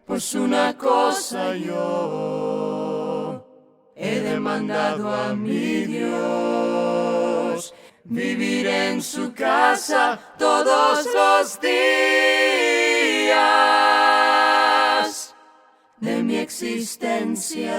Pues una cosa yo he demandado a mi Dios, vivir en su casa todos los días de mi existencia.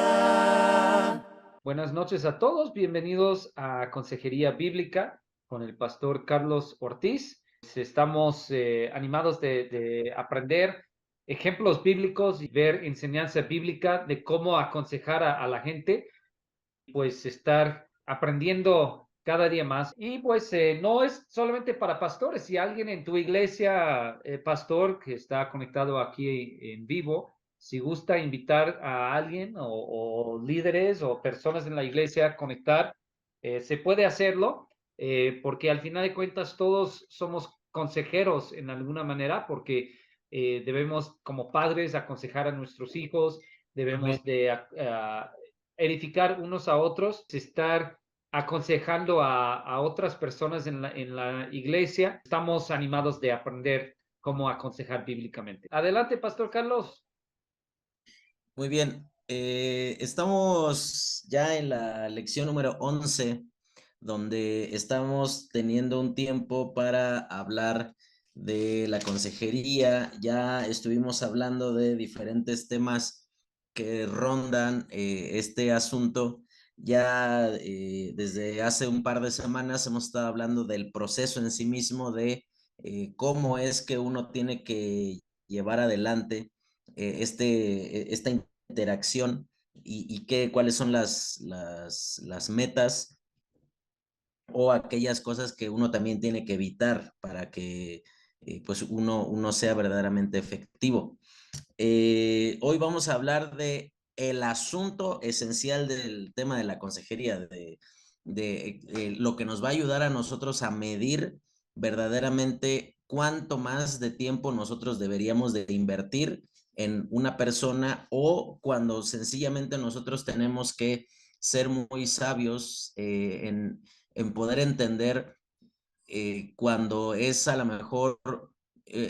Buenas noches a todos, bienvenidos a Consejería Bíblica con el pastor Carlos Ortiz. Estamos animados de aprender ejemplos bíblicos y ver enseñanza bíblica de cómo aconsejar a la gente, pues estar aprendiendo cada día más. Y pues no es solamente para pastores, si alguien en tu iglesia, pastor, que está conectado aquí en vivo, si gusta invitar a alguien o líderes o personas en la iglesia a conectar, se puede hacerlo, porque al final de cuentas todos somos consejeros en alguna manera, porque debemos como padres aconsejar a nuestros hijos, Amén. debemos de edificar unos a otros, estar aconsejando a otras personas en la iglesia. Estamos animados de aprender cómo aconsejar bíblicamente. Adelante, Pastor Carlos. Muy bien. Estamos ya en la lección número 11, donde estamos teniendo un tiempo para hablar de la consejería. Ya estuvimos hablando de diferentes temas que rondan este asunto. Ya desde hace un par de semanas hemos estado hablando del proceso en sí mismo, de cómo es que uno tiene que llevar adelante esta interacción y cuáles son las metas o aquellas cosas que uno también tiene que evitar para que pues uno sea verdaderamente efectivo. Hoy vamos a hablar de el asunto esencial del tema de la consejería, de lo que nos va a ayudar a nosotros a medir verdaderamente cuánto más de tiempo nosotros deberíamos de invertir en una persona, o cuando sencillamente nosotros tenemos que ser muy sabios en poder entender cuando es a lo mejor,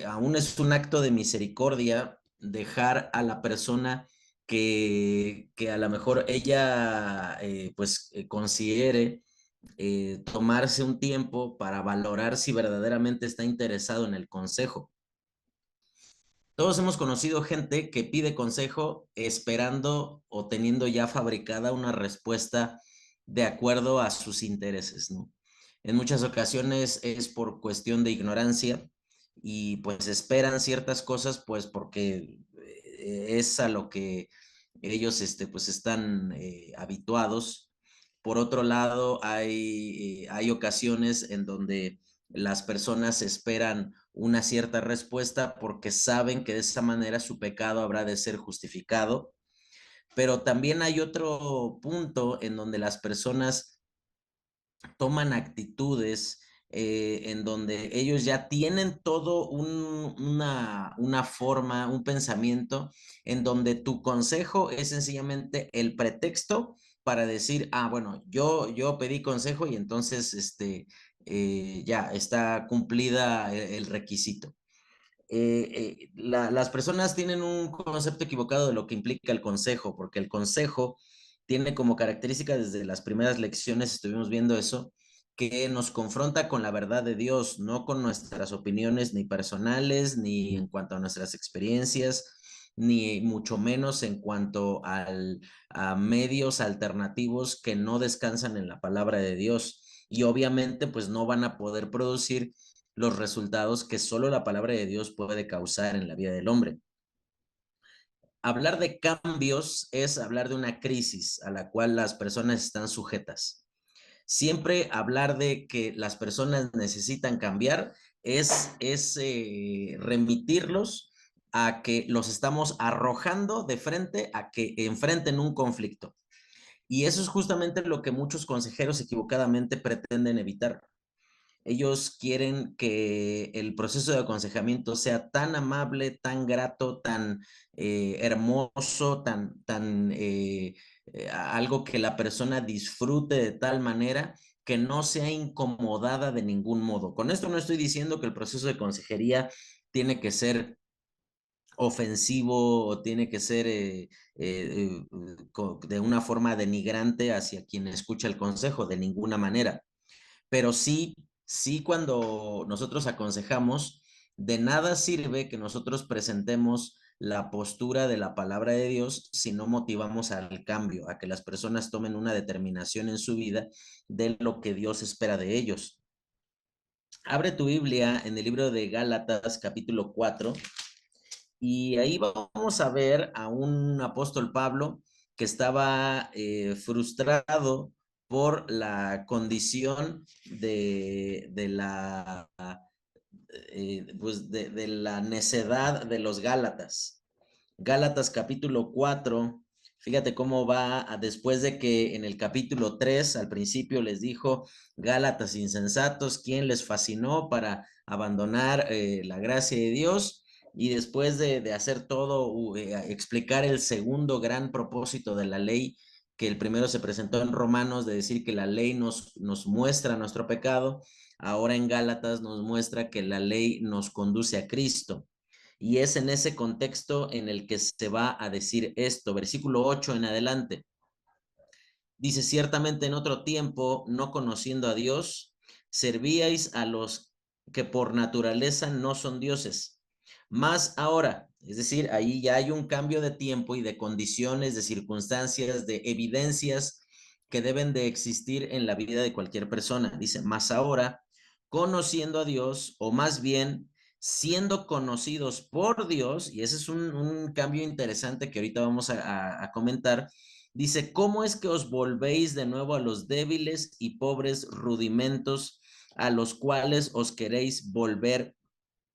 aún es un acto de misericordia dejar a la persona que a lo mejor ella considere tomarse un tiempo para valorar si verdaderamente está interesado en el consejo. Todos hemos conocido gente que pide consejo esperando o teniendo ya fabricada una respuesta de acuerdo a sus intereses, ¿no? En muchas ocasiones es por cuestión de ignorancia y pues esperan ciertas cosas pues porque es a lo que ellos pues están habituados. Por otro lado, hay ocasiones en donde las personas esperan una cierta respuesta porque saben que de esa manera su pecado habrá de ser justificado. Pero también hay otro punto en donde las personas toman actitudes en donde ellos ya tienen todo una forma, un pensamiento, en donde tu consejo es sencillamente el pretexto para decir, bueno, yo pedí consejo y entonces ya está cumplida el requisito. Las personas tienen un concepto equivocado de lo que implica el consejo, porque el consejo tiene como característica, desde las primeras lecciones estuvimos viendo eso, que nos confronta con la verdad de Dios, no con nuestras opiniones ni personales, ni en cuanto a nuestras experiencias, ni mucho menos en cuanto a medios alternativos que no descansan en la palabra de Dios. Y obviamente pues no van a poder producir los resultados que solo la palabra de Dios puede causar en la vida del hombre. Hablar de cambios es hablar de una crisis a la cual las personas están sujetas. Siempre hablar de que las personas necesitan cambiar es remitirlos a que los estamos arrojando de frente a que enfrenten un conflicto. Y eso es justamente lo que muchos consejeros equivocadamente pretenden evitar. Ellos quieren que el proceso de aconsejamiento sea tan amable, tan grato, tan hermoso, algo que la persona disfrute de tal manera que no sea incomodada de ningún modo. Con esto no estoy diciendo que el proceso de consejería tiene que ser ofensivo o tiene que ser de una forma denigrante hacia quien escucha el consejo, de ninguna manera. Pero sí cuando nosotros aconsejamos, de nada sirve que nosotros presentemos la postura de la palabra de Dios si no motivamos al cambio, a que las personas tomen una determinación en su vida de lo que Dios espera de ellos. Abre tu Biblia en el libro de Gálatas capítulo 4 y ahí vamos a ver a un apóstol Pablo que estaba frustrado por la condición de la de la necedad de los Gálatas. Gálatas capítulo 4, fíjate cómo va después de que en el capítulo 3 al principio les dijo: Gálatas insensatos, ¿quién les fascinó para abandonar la gracia de Dios? Y después de hacer todo, explicar el segundo gran propósito de la ley, que el primero se presentó en Romanos, de decir que la ley nos muestra nuestro pecado, ahora en Gálatas nos muestra que la ley nos conduce a Cristo. Y es en ese contexto en el que se va a decir esto, versículo 8 en adelante. Dice: ciertamente en otro tiempo, no conociendo a Dios, servíais a los que por naturaleza no son dioses. Mas ahora, es decir, ahí ya hay un cambio de tiempo y de condiciones, de circunstancias, de evidencias que deben de existir en la vida de cualquier persona. Dice: mas ahora, conociendo a Dios, o más bien siendo conocidos por Dios, y ese es un cambio interesante que ahorita vamos a comentar. Dice: ¿cómo es que os volvéis de nuevo a los débiles y pobres rudimentos a los cuales os queréis volver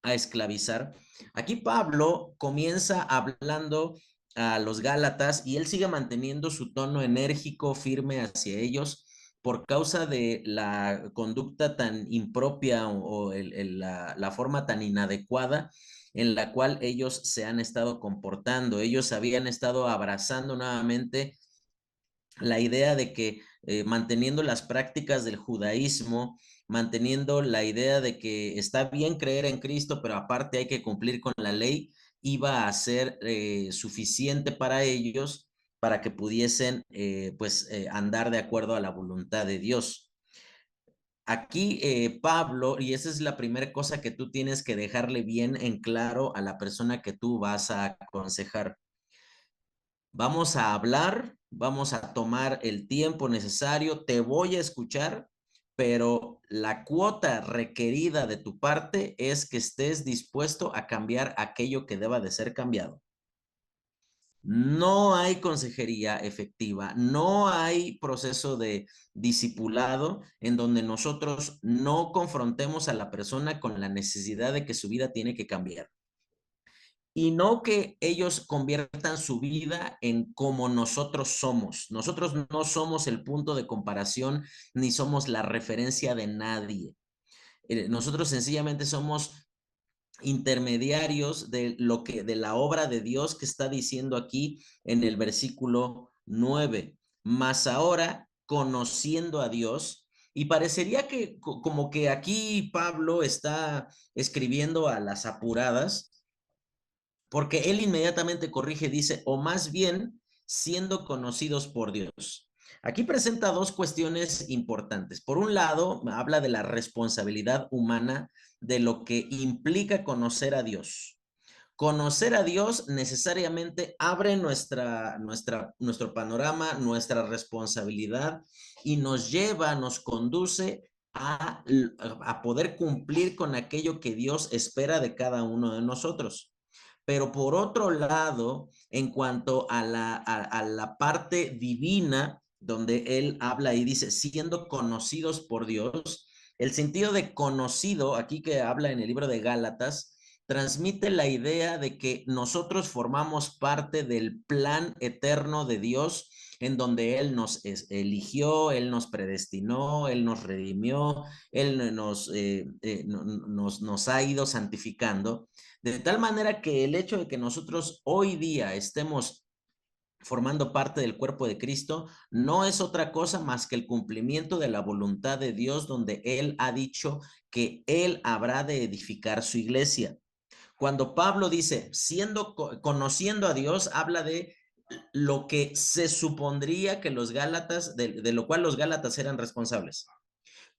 a esclavizar? Aquí Pablo comienza hablando a los Gálatas y él sigue manteniendo su tono enérgico, firme hacia ellos por causa de la conducta tan impropia o la forma tan inadecuada en la cual ellos se han estado comportando. Ellos habían estado abrazando nuevamente la idea de que manteniendo las prácticas del judaísmo, manteniendo la idea de que está bien creer en Cristo, pero aparte hay que cumplir con la ley, iba a ser suficiente para ellos para que pudiesen andar de acuerdo a la voluntad de Dios. Aquí Pablo, y esa es la primera cosa que tú tienes que dejarle bien en claro a la persona que tú vas a aconsejar. Vamos a hablar, vamos a tomar el tiempo necesario, te voy a escuchar, pero la cuota requerida de tu parte es que estés dispuesto a cambiar aquello que deba de ser cambiado. No hay consejería efectiva, no hay proceso de discipulado en donde nosotros no confrontemos a la persona con la necesidad de que su vida tiene que cambiar. Y no que ellos conviertan su vida en como nosotros somos. Nosotros no somos el punto de comparación ni somos la referencia de nadie. Nosotros sencillamente somos intermediarios de la obra de Dios que está diciendo aquí en el versículo 9. Mas ahora, conociendo a Dios, y parecería que como que aquí Pablo está escribiendo a las apuradas, porque él inmediatamente corrige, dice: o más bien siendo conocidos por Dios. Aquí presenta dos cuestiones importantes. Por un lado, habla de la responsabilidad humana de lo que implica conocer a Dios. Conocer a Dios necesariamente abre nuestro panorama, nuestra responsabilidad y nos conduce a poder cumplir con aquello que Dios espera de cada uno de nosotros. Pero por otro lado, en cuanto a la parte divina, donde él habla y dice, siendo conocidos por Dios, el sentido de conocido, aquí que habla en el libro de Gálatas, transmite la idea de que nosotros formamos parte del plan eterno de Dios, en donde Él nos eligió, Él nos predestinó, Él nos redimió, Él nos ha ido santificando. De tal manera que el hecho de que nosotros hoy día estemos formando parte del cuerpo de Cristo no es otra cosa más que el cumplimiento de la voluntad de Dios, donde Él ha dicho que Él habrá de edificar su iglesia. Cuando Pablo dice, conociendo a Dios, habla de lo que se supondría que los Gálatas, de lo cual los Gálatas eran responsables.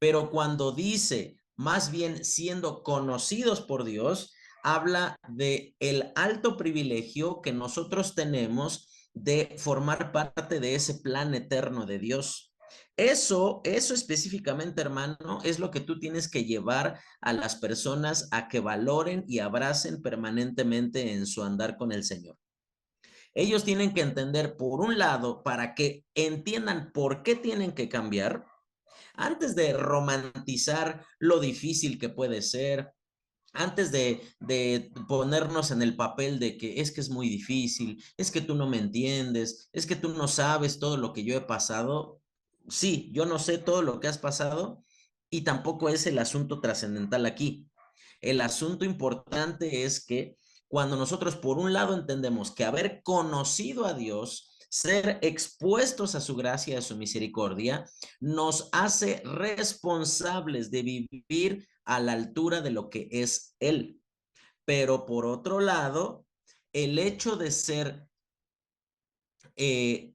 Pero cuando dice, más bien siendo conocidos por Dios, habla de el alto privilegio que nosotros tenemos de formar parte de ese plan eterno de Dios. Eso específicamente, hermano, es lo que tú tienes que llevar a las personas a que valoren y abracen permanentemente en su andar con el Señor. Ellos tienen que entender, por un lado, para que entiendan por qué tienen que cambiar, antes de romantizar lo difícil que puede ser, antes de ponernos en el papel de que es muy difícil, es que tú no me entiendes, es que tú no sabes todo lo que yo he pasado. Sí, yo no sé todo lo que has pasado y tampoco es el asunto trascendental aquí. El asunto importante es que cuando nosotros por un lado entendemos que haber conocido a Dios, ser expuestos a su gracia y a su misericordia, nos hace responsables de vivir a la altura de lo que es Él. Pero por otro lado, el hecho de ser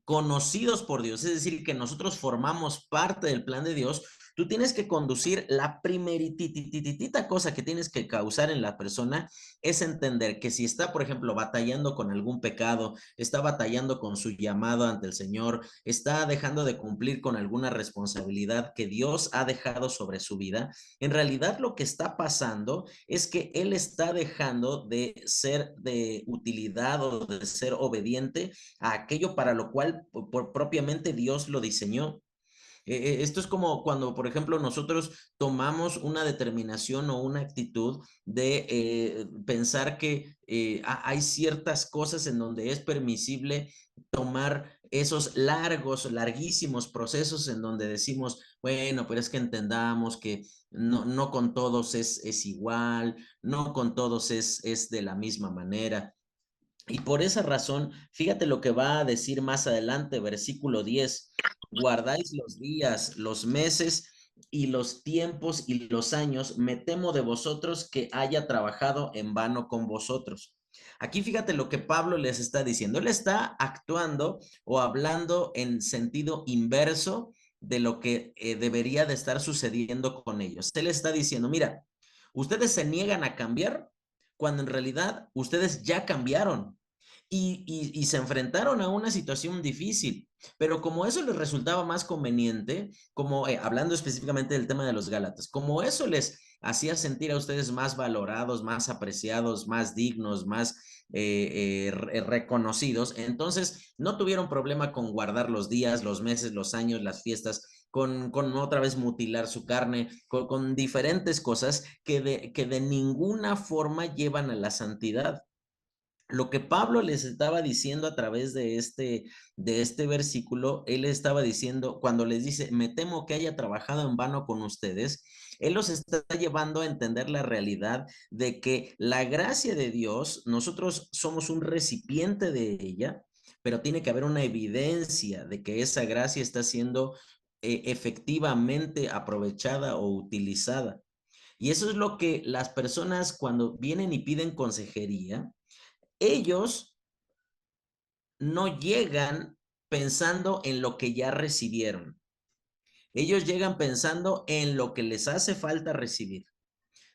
conocidos por Dios, es decir, que nosotros formamos parte del plan de Dios, tú tienes que conducir la primerititita cosa que tienes que causar en la persona es entender que si está, por ejemplo, batallando con algún pecado, está batallando con su llamado ante el Señor, está dejando de cumplir con alguna responsabilidad que Dios ha dejado sobre su vida, en realidad lo que está pasando es que Él está dejando de ser de utilidad o de ser obediente a aquello para lo cual propiamente Dios lo diseñó. Esto es como cuando, por ejemplo, nosotros tomamos una determinación o una actitud de pensar que hay ciertas cosas en donde es permisible tomar esos larguísimos procesos en donde decimos, bueno, pero es que entendamos que no con todos es igual, no con todos es de la misma manera. Y por esa razón, fíjate lo que va a decir más adelante, versículo 10: guardáis los días, los meses y los tiempos y los años, me temo de vosotros que haya trabajado en vano con vosotros. Aquí fíjate lo que Pablo les está diciendo. Él está actuando o hablando en sentido inverso de lo que debería de estar sucediendo con ellos. Él está diciendo, mira, ustedes se niegan a cambiar cuando en realidad ustedes ya cambiaron y se enfrentaron a una situación difícil, pero como eso les resultaba más conveniente, como hablando específicamente del tema de los Gálatas, como eso les hacía sentir a ustedes más valorados, más apreciados, más dignos, más reconocidos, entonces no tuvieron problema con guardar los días, los meses, los años, las fiestas, con otra vez mutilar su carne, con diferentes cosas que de ninguna forma llevan a la santidad. Lo que Pablo les estaba diciendo a través de este versículo, él estaba diciendo, cuando les dice, me temo que haya trabajado en vano con ustedes, él los está llevando a entender la realidad de que la gracia de Dios, nosotros somos un recipiente de ella, pero tiene que haber una evidencia de que esa gracia está siendo efectivamente aprovechada o utilizada. Y eso es lo que las personas cuando vienen y piden consejería, ellos no llegan pensando en lo que ya recibieron. Ellos llegan pensando en lo que les hace falta recibir.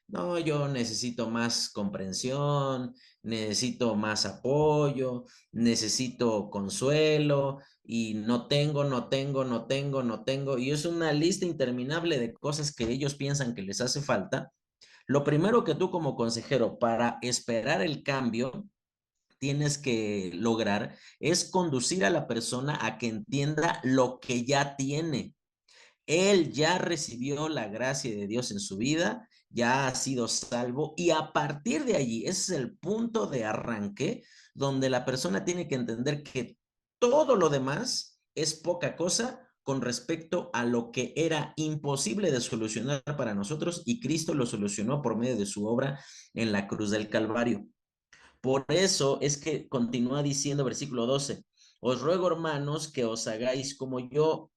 No, yo necesito más comprensión, necesito más apoyo, necesito consuelo y no tengo, no tengo, no tengo, no tengo. Y es una lista interminable de cosas que ellos piensan que les hace falta. Lo primero que tú como consejero para esperar el cambio tienes que lograr es conducir a la persona a que entienda lo que ya tiene. Él ya recibió la gracia de Dios en su vida, ya ha sido salvo y a partir de allí, ese es el punto de arranque donde la persona tiene que entender que todo lo demás es poca cosa con respecto a lo que era imposible de solucionar para nosotros y Cristo lo solucionó por medio de su obra en la cruz del Calvario. Por eso es que continúa diciendo versículo 12, os ruego hermanos que os hagáis como yo,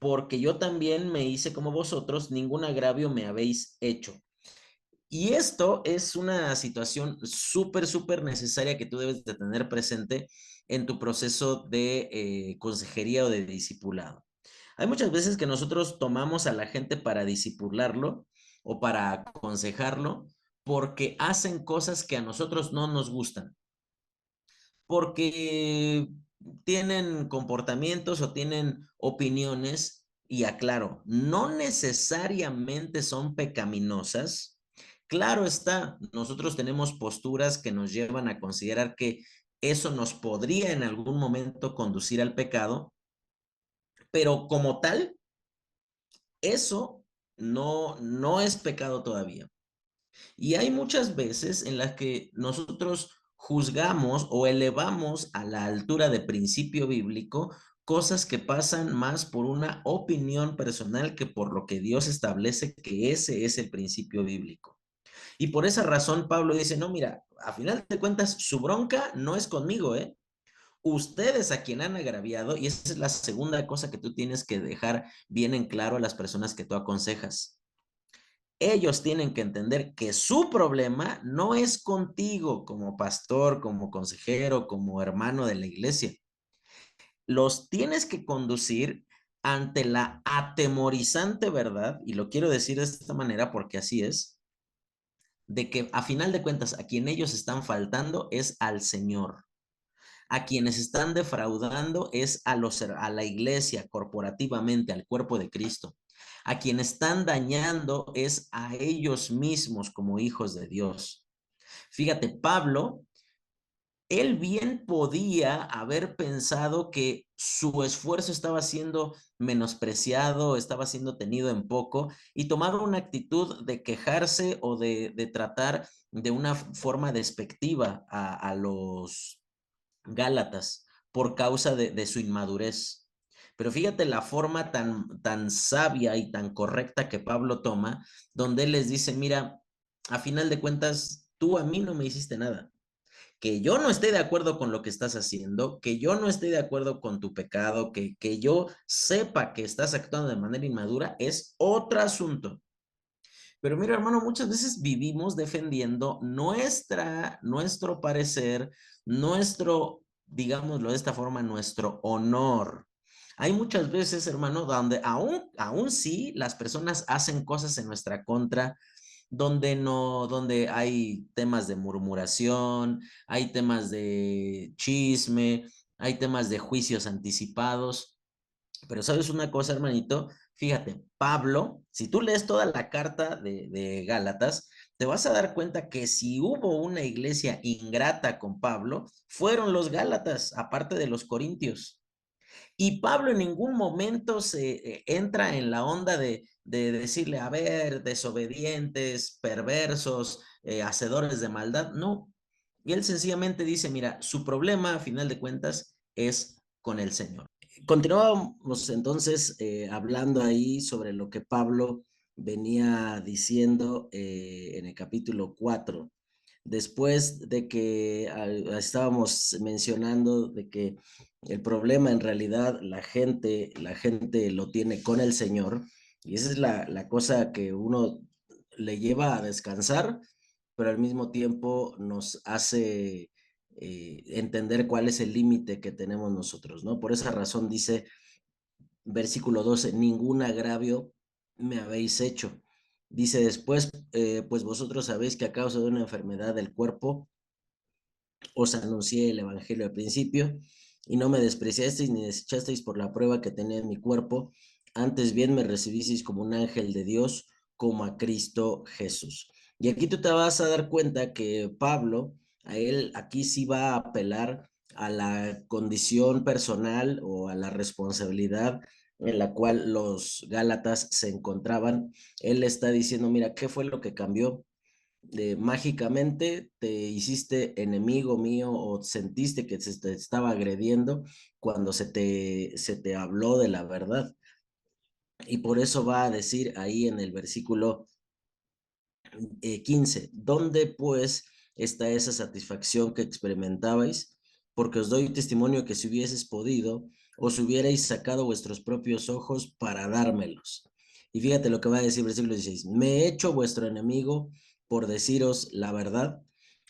porque yo también me hice como vosotros, ningún agravio me habéis hecho. Y esto es una situación súper, súper necesaria que tú debes de tener presente en tu proceso de consejería o de discipulado. Hay muchas veces que nosotros tomamos a la gente para discipularlo o para aconsejarlo porque hacen cosas que a nosotros no nos gustan, porque tienen comportamientos o tienen opiniones, y aclaro, no necesariamente son pecaminosas. Claro está, nosotros tenemos posturas que nos llevan a considerar que eso nos podría en algún momento conducir al pecado, pero como tal, eso no es pecado todavía. Y hay muchas veces en las que nosotros juzgamos o elevamos a la altura de principio bíblico cosas que pasan más por una opinión personal que por lo que Dios establece que ese es el principio bíblico. Y por esa razón Pablo dice, no, mira, a final de cuentas su bronca no es conmigo, ¿eh? Ustedes a quien han agraviado, y esa es la segunda cosa que tú tienes que dejar bien en claro a las personas que tú aconsejas. Ellos tienen que entender que su problema no es contigo como pastor, como consejero, como hermano de la iglesia. Los tienes que conducir ante la atemorizante verdad, y lo quiero decir de esta manera porque así es, de que a final de cuentas a quien ellos están faltando es al Señor. A quienes están defraudando es a la iglesia corporativamente, al cuerpo de Cristo. A quienes están dañando es a ellos mismos como hijos de Dios. Fíjate, Pablo, él bien podía haber pensado que su esfuerzo estaba siendo menospreciado, estaba siendo tenido en poco, y tomaba una actitud de quejarse o de tratar de una forma despectiva a los Gálatas por causa de su inmadurez. Pero fíjate la forma tan sabia y tan correcta que Pablo toma, donde él les dice, mira, a final de cuentas, tú a mí no me hiciste nada. Que yo no esté de acuerdo con lo que estás haciendo, que yo no esté de acuerdo con tu pecado, que yo sepa que estás actuando de manera inmadura, es otro asunto. Pero mira, hermano, muchas veces vivimos defendiendo nuestro parecer, digámoslo de esta forma, nuestro honor. Hay muchas veces, hermano, donde aún sí las personas hacen cosas en nuestra contra, donde hay temas de murmuración, hay temas de chisme, hay temas de juicios anticipados. Pero sabes una cosa, hermanito, fíjate, Pablo, si tú lees toda la carta de Gálatas, te vas a dar cuenta que si hubo una iglesia ingrata con Pablo, fueron los Gálatas, aparte de los Corintios. Y Pablo en ningún momento se entra en la onda de decirle, a ver, desobedientes, perversos, hacedores de maldad. No. Y él sencillamente dice, mira, su problema a final de cuentas es con el Señor. Continuábamos entonces hablando ahí sobre lo que Pablo venía diciendo en el capítulo 4, después de que estábamos mencionando de que el problema en realidad la gente lo tiene con el Señor, y esa es la cosa que uno le lleva a descansar, pero al mismo tiempo nos hace entender cuál es el límite que tenemos nosotros, ¿no? Por esa razón dice, versículo 12, ningún agravio me habéis hecho. Dice después, pues vosotros sabéis que a causa de una enfermedad del cuerpo os anuncié el evangelio al principio y no me despreciasteis ni desechasteis por la prueba que tenía en mi cuerpo, antes bien me recibisteis como un ángel de Dios, como a Cristo Jesús. Y aquí tú te vas a dar cuenta que Pablo, a él aquí sí va a apelar a la condición personal o a la responsabilidad en la cual los Gálatas se encontraban. Él está diciendo, mira, ¿qué fue lo que cambió? Mágicamente te hiciste enemigo mío o sentiste que se te estaba agrediendo cuando se te habló de la verdad. Y por eso va a decir ahí en el versículo 15, ¿dónde pues está esa satisfacción que experimentabais? Porque os doy testimonio que si hubieses podido, os hubierais sacado vuestros propios ojos para dármelos. Y fíjate lo que va a decir el versículo 16, me he hecho vuestro enemigo por deciros la verdad.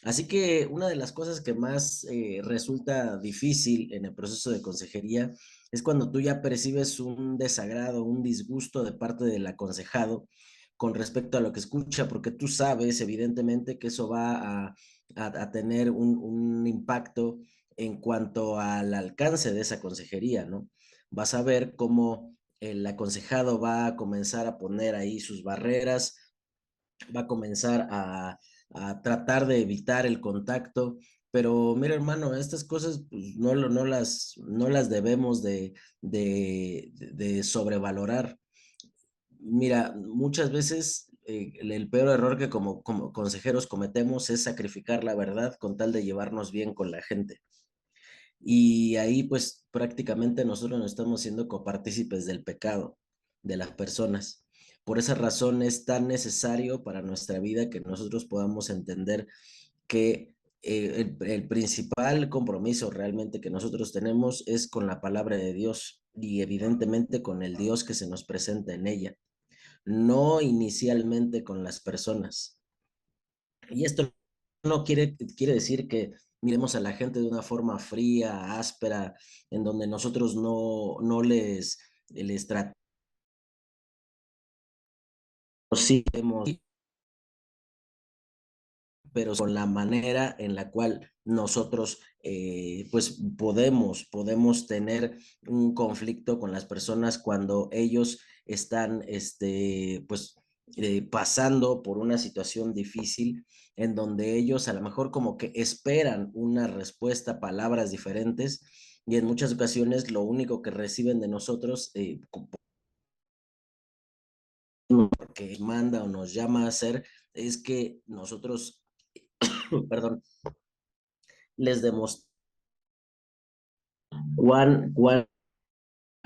Así que una de las cosas que más resulta difícil en el proceso de consejería es cuando tú ya percibes un desagrado, un disgusto de parte del aconsejado con respecto a lo que escucha, porque tú sabes evidentemente que eso va a tener un impacto en cuanto al alcance de esa consejería, ¿no? Vas a ver cómo el aconsejado va a comenzar a poner ahí sus barreras, va a comenzar a tratar de evitar el contacto. Pero mira, hermano, estas cosas pues, no las debemos de sobrevalorar. Mira, muchas veces el peor error que como consejeros cometemos es sacrificar la verdad con tal de llevarnos bien con la gente. Y ahí pues prácticamente nosotros no estamos siendo copartícipes del pecado de las personas. Por esa razón es tan necesario para nuestra vida que nosotros podamos entender que el principal compromiso realmente que nosotros tenemos es con la palabra de Dios y evidentemente con el Dios que se nos presenta en ella, no inicialmente con las personas. Y esto no quiere decir que miremos a la gente de una forma fría, áspera, en donde nosotros no les tratemos, sí, pero con la manera en la cual nosotros pues podemos tener un conflicto con las personas cuando ellos están pues pasando por una situación difícil en donde ellos a lo mejor como que esperan una respuesta, palabras diferentes y en muchas ocasiones lo único que reciben de nosotros que manda o nos llama a hacer es que nosotros perdón, les demostramos cuán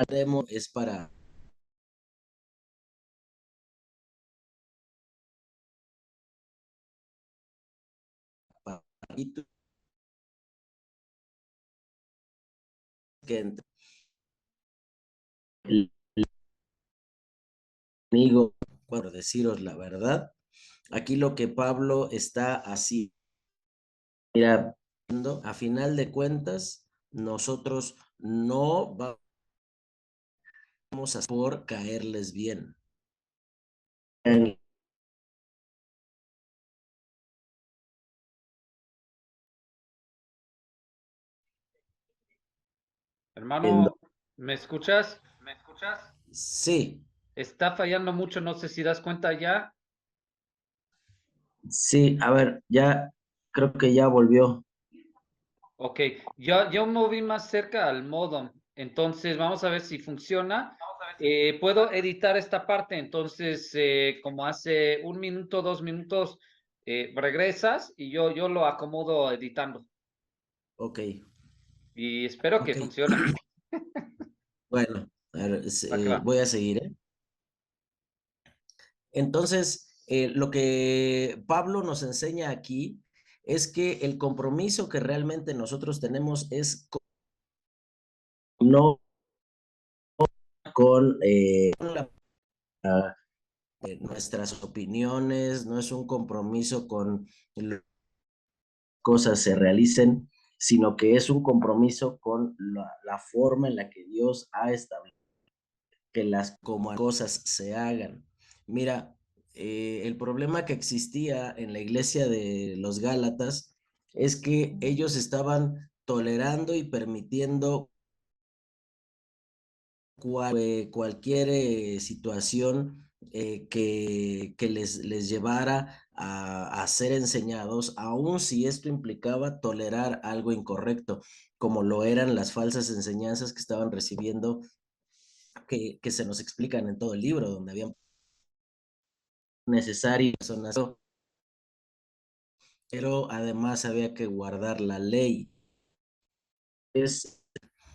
demo es para que entre el amigo, por deciros la verdad, aquí lo que Pablo está así, mira, a final de cuentas, nosotros no vamos a por caerles bien. Hermano, ¿me escuchas? ¿Me escuchas? Sí, Está fallando mucho, no sé si das cuenta ya. sí, a ver, ya creo que ya volvió. Ok, yo moví más cerca al modem, entonces vamos a ver si funciona. Puedo editar esta parte, entonces como hace 1 minuto, 2 minutos, regresas y yo lo acomodo editando Ok, y espero que ok. funcione. Bueno, a ver, Va que va. voy a seguir, ¿eh? Entonces, lo que Pablo nos enseña aquí es que el compromiso que realmente nosotros tenemos es no con nuestras opiniones, no es un compromiso con las cosas se realicen, sino que es un compromiso con la forma en la que Dios ha establecido que las como cosas se hagan. Mira, el problema que existía en la iglesia de los Gálatas es que ellos estaban tolerando y permitiendo cualquier situación que les llevara a ser enseñados, aun si esto implicaba tolerar algo incorrecto, como lo eran las falsas enseñanzas que estaban recibiendo, que se nos explican en todo el libro, donde habían necesarias, pero además había que guardar la ley. Es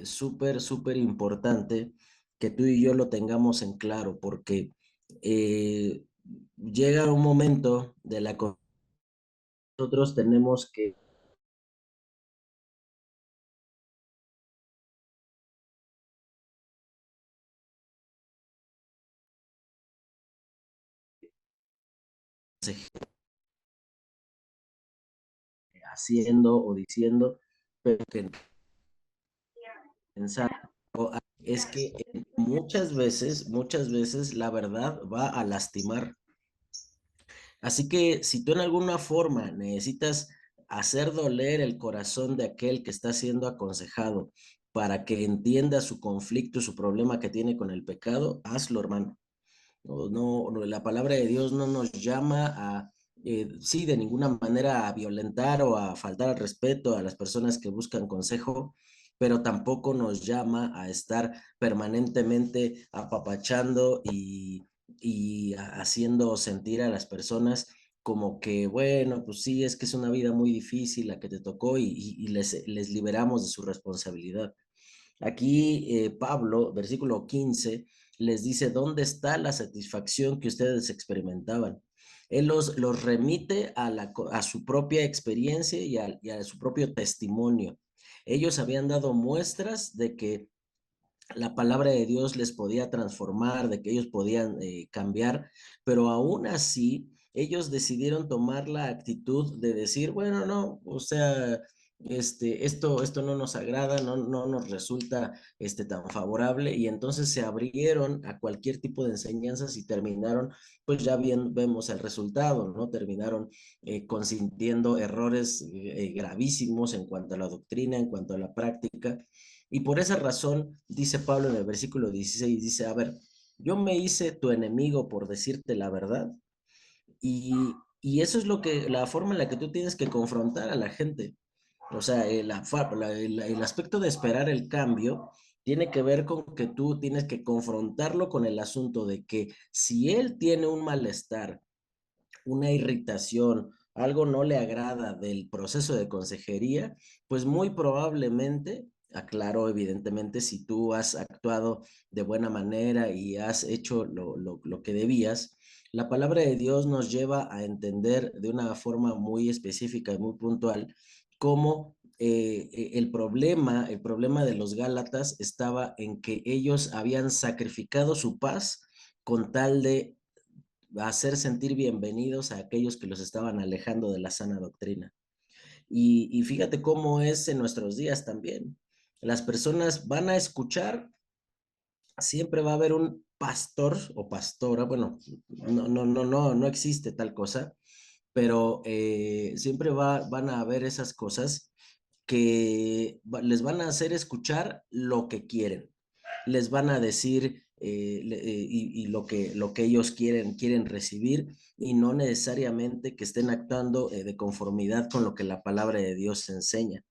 súper importante que tú y yo lo tengamos en claro, porque eh, llega un momento de la que nosotros tenemos que haciendo o diciendo, pero que pensar es que muchas veces la verdad va a lastimar. Así que si tú en alguna forma necesitas hacer doler el corazón de aquel que está siendo aconsejado para que entienda su conflicto, su problema que tiene con el pecado, hazlo, hermano. La palabra de Dios no nos llama a, sí, de ninguna manera a violentar o a faltar al respeto a las personas que buscan consejo, pero tampoco nos llama a estar permanentemente apapachando y haciendo sentir a las personas como que, bueno, pues sí, es que es una vida muy difícil la que te tocó y les liberamos de su responsabilidad. Aquí Pablo, versículo 15, les dice, ¿dónde está la satisfacción que ustedes experimentaban? Él los remite a su propia experiencia y a su propio testimonio. Ellos habían dado muestras de que la palabra de Dios les podía transformar, de que ellos podían cambiar, pero aún así ellos decidieron tomar la actitud de decir, bueno, no, o sea, esto no nos agrada, no nos resulta tan favorable, y entonces se abrieron a cualquier tipo de enseñanzas y terminaron, pues ya bien vemos el resultado, ¿no? Terminaron consintiendo errores gravísimos en cuanto a la doctrina, en cuanto a la práctica. Y por esa razón, dice Pablo en el versículo 16, dice, a ver, yo me hice tu enemigo por decirte la verdad. Y, y eso es la forma en la que tú tienes que confrontar a la gente. O sea, el aspecto de esperar el cambio tiene que ver con que tú tienes que confrontarlo con el asunto de que si él tiene un malestar, una irritación, algo no le agrada del proceso de consejería, pues muy probablemente, aclaro evidentemente, si tú has actuado de buena manera y has hecho lo que debías, la palabra de Dios nos lleva a entender de una forma muy específica y muy puntual cómo el problema de los Gálatas estaba en que ellos habían sacrificado su paz con tal de hacer sentir bienvenidos a aquellos que los estaban alejando de la sana doctrina. Y fíjate cómo es en nuestros días también. Las personas van a escuchar, siempre va a haber un pastor o pastora, bueno, no existe tal cosa, pero siempre van a haber esas cosas que les van a hacer escuchar lo que quieren, les van a decir y lo que ellos quieren recibir, y no necesariamente que estén actuando de conformidad con lo que la palabra de Dios enseña.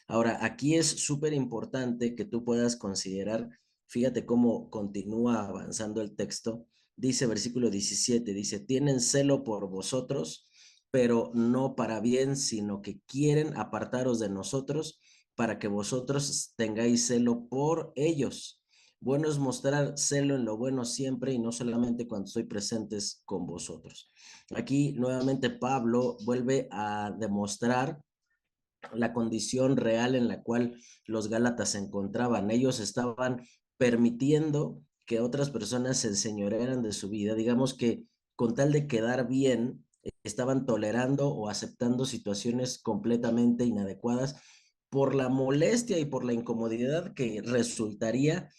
Ahora, aquí es súper importante que tú puedas considerar, fíjate cómo continúa avanzando el texto, dice versículo 17, dice, tienen celo por vosotros, pero no para bien, sino que quieren apartaros de nosotros para que vosotros tengáis celo por ellos. Bueno es mostrar celo en lo bueno siempre y no solamente cuando estoy presentes con vosotros. Aquí nuevamente Pablo vuelve a demostrar la condición real en la cual los Gálatas se encontraban. Ellos estaban permitiendo que otras personas se enseñorearan de su vida, digamos que con tal de quedar bien, estaban tolerando o aceptando situaciones completamente inadecuadas por la molestia y por la incomodidad que resultaría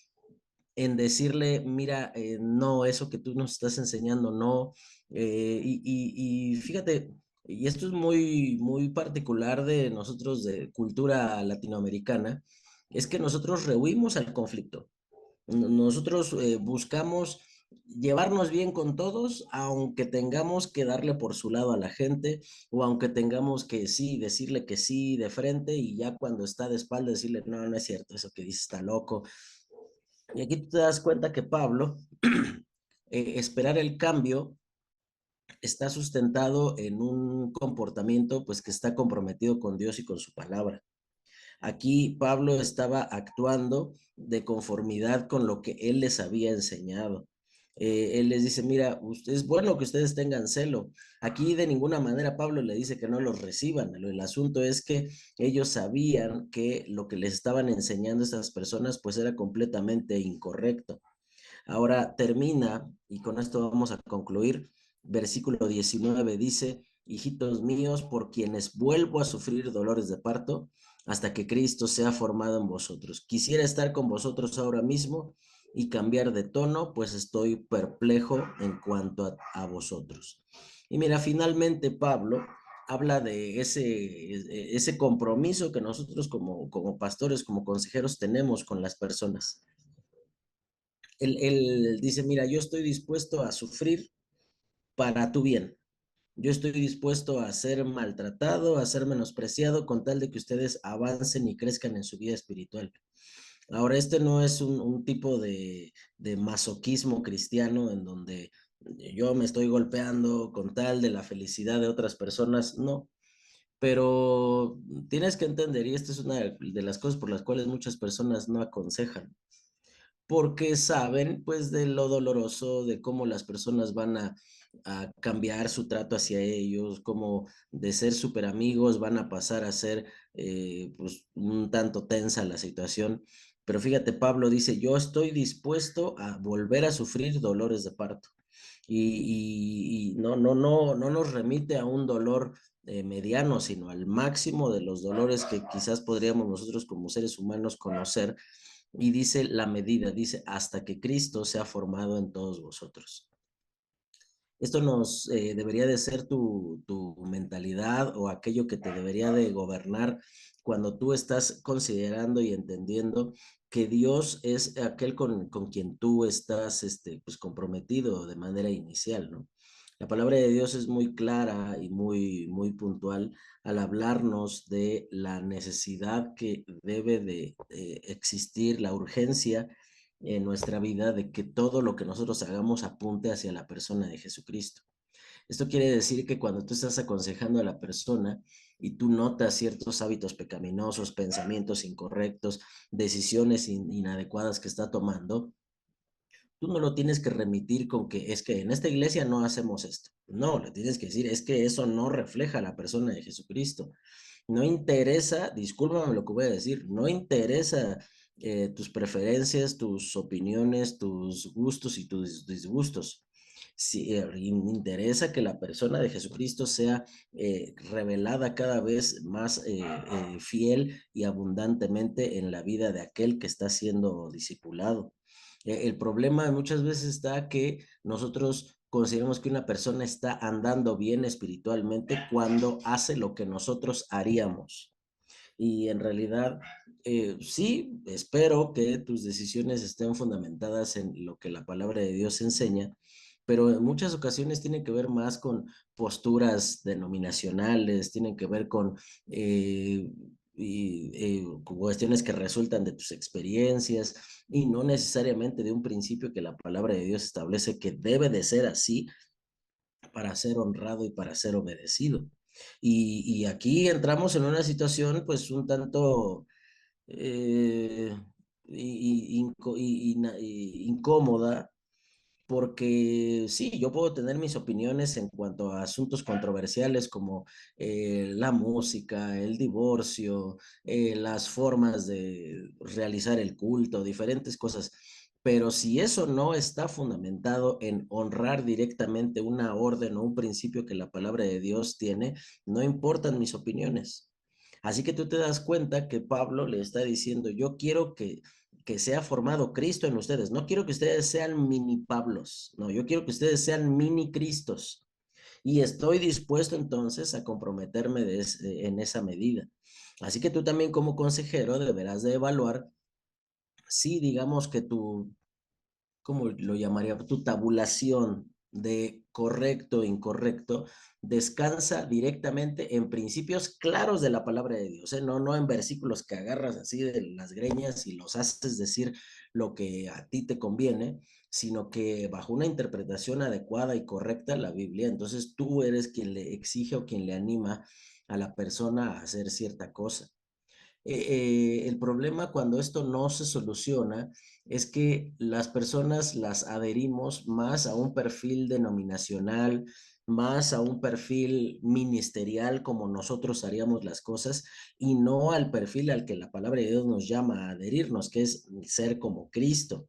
en decirle, mira, no, eso que tú nos estás enseñando, no. Y fíjate, y esto es muy particular de nosotros, de cultura latinoamericana, es que nosotros rehuimos al conflicto. Nosotros buscamos llevarnos bien con todos, aunque tengamos que darle por su lado a la gente, o aunque tengamos que sí, decirle que sí de frente, y ya cuando está de espalda decirle, no, no es cierto, eso que dice está loco. Y aquí tú te das cuenta que Pablo, esperar el cambio está sustentado en un comportamiento pues que está comprometido con Dios y con su palabra. Aquí Pablo estaba actuando de conformidad con lo que él les había enseñado. Él les dice, mira, es bueno que ustedes tengan celo. Aquí de ninguna manera Pablo le dice que no los reciban. El asunto es que ellos sabían que lo que les estaban enseñando a estas personas pues era completamente incorrecto. Ahora termina, y con esto vamos a concluir, versículo 19 dice, hijitos míos, por quienes vuelvo a sufrir dolores de parto hasta que Cristo sea formado en vosotros. Quisiera estar con vosotros ahora mismo y cambiar de tono, pues estoy perplejo en cuanto a vosotros. Y mira, finalmente Pablo habla de ese compromiso que nosotros como pastores, como consejeros tenemos con las personas. Él dice, mira, yo estoy dispuesto a sufrir para tu bien. Yo estoy dispuesto a ser maltratado, a ser menospreciado con tal de que ustedes avancen y crezcan en su vida espiritual. Ahora, este no es un tipo de masoquismo cristiano en donde yo me estoy golpeando con tal de la felicidad de otras personas, no. Pero tienes que entender, y esta es una de las cosas por las cuales muchas personas no aconsejan, porque saben pues de lo doloroso, de cómo las personas van a cambiar su trato hacia ellos, cómo de ser súper amigos van a pasar a ser pues un tanto tensa la situación. Pero fíjate, Pablo dice, yo estoy dispuesto a volver a sufrir dolores de parto. Y no nos remite a un dolor mediano, sino al máximo de los dolores que quizás podríamos nosotros como seres humanos conocer, y dice la medida, dice, hasta que Cristo sea formado en todos vosotros. Esto nos debería de ser tu mentalidad o aquello que te debería de gobernar cuando tú estás considerando y entendiendo que Dios es aquel con quien tú estás pues, comprometido de manera inicial, ¿no? La palabra de Dios es muy clara y muy puntual al hablarnos de la necesidad que debe de existir, la urgencia en nuestra vida de que todo lo que nosotros hagamos apunte hacia la persona de Jesucristo. Esto quiere decir que cuando tú estás aconsejando a la persona y tú notas ciertos hábitos pecaminosos, pensamientos incorrectos, decisiones inadecuadas que está tomando, tú no lo tienes que remitir con que es que en esta iglesia no hacemos esto. No, le tienes que decir, es que eso no refleja a la persona de Jesucristo. No interesa, discúlpame lo que voy a decir, no interesa tus preferencias, tus opiniones, tus gustos y tus disgustos. Sí, interesa que la persona de Jesucristo sea revelada cada vez más fiel y abundantemente en la vida de aquel que está siendo discipulado. El problema muchas veces está que nosotros consideramos que una persona está andando bien espiritualmente cuando hace lo que nosotros haríamos. Y en realidad, sí, espero que tus decisiones estén fundamentadas en lo que la palabra de Dios enseña, pero en muchas ocasiones tienen que ver más con posturas denominacionales, tienen que ver con cuestiones que resultan de tus experiencias y no necesariamente de un principio que la palabra de Dios establece que debe de ser así para ser honrado y para ser obedecido. Y aquí entramos en una situación pues un tanto eh, incómoda, porque sí, yo puedo tener mis opiniones en cuanto a asuntos controversiales como la música, el divorcio, las formas de realizar el culto, diferentes cosas. Pero si eso no está fundamentado en honrar directamente una orden o un principio que la palabra de Dios tiene, no importan mis opiniones. Así que tú te das cuenta que Pablo le está diciendo, yo quiero que sea formado Cristo en ustedes. No quiero que ustedes sean mini Pablos, no, yo quiero que ustedes sean mini Cristos. Y estoy dispuesto entonces a comprometerme en esa medida. Así que tú también como consejero deberás de evaluar si digamos que ¿cómo lo llamaría? Tu tabulación de correcto e incorrecto descansa directamente en principios claros de la palabra de Dios, ¿eh? No en versículos que agarras así de las greñas y los haces decir lo que a ti te conviene, sino que bajo una interpretación adecuada y correcta de la Biblia, entonces tú eres quien le exige o quien le anima a la persona a hacer cierta cosa. El problema cuando esto no se soluciona es que las personas las adherimos más a un perfil denominacional, más a un perfil ministerial como nosotros haríamos las cosas y no al perfil al que la palabra de Dios nos llama a adherirnos, que es ser como Cristo.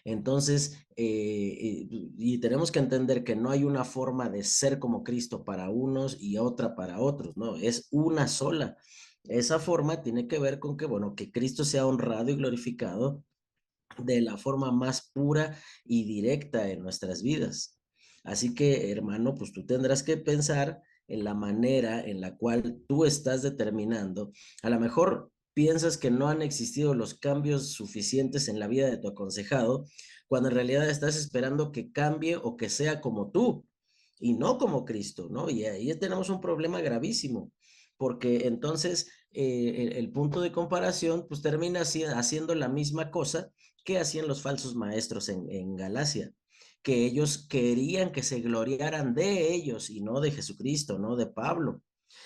Entonces, y tenemos que entender que no hay una forma de ser como Cristo para unos y otra para otros, no, es una sola. Esa forma tiene que ver con que, bueno, que Cristo sea honrado y glorificado de la forma más pura y directa en nuestras vidas. Así que, hermano, pues tú tendrás que pensar en la manera en la cual tú estás determinando. A lo mejor piensas que no han existido los cambios suficientes en la vida de tu aconsejado, cuando en realidad estás esperando que cambie o que sea como tú y no como Cristo, ¿no? Y ahí tenemos un problema gravísimo, porque entonces el punto de comparación pues termina haciendo la misma cosa que hacían los falsos maestros en Galacia, que ellos querían que se gloriaran de ellos y no de Jesucristo, no de Pablo.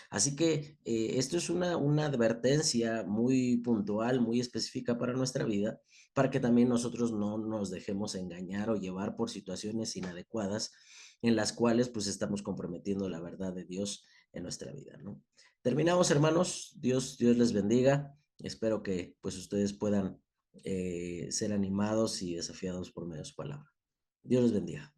Así que esto es una advertencia muy puntual, muy específica para nuestra vida, para que también nosotros no nos dejemos engañar o llevar por situaciones inadecuadas en las cuales pues estamos comprometiendo la verdad de Dios en nuestra vida, ¿no? Terminamos, hermanos. Dios les bendiga. Espero que pues ustedes puedan ser animados y desafiados por medio de su palabra. Dios les bendiga.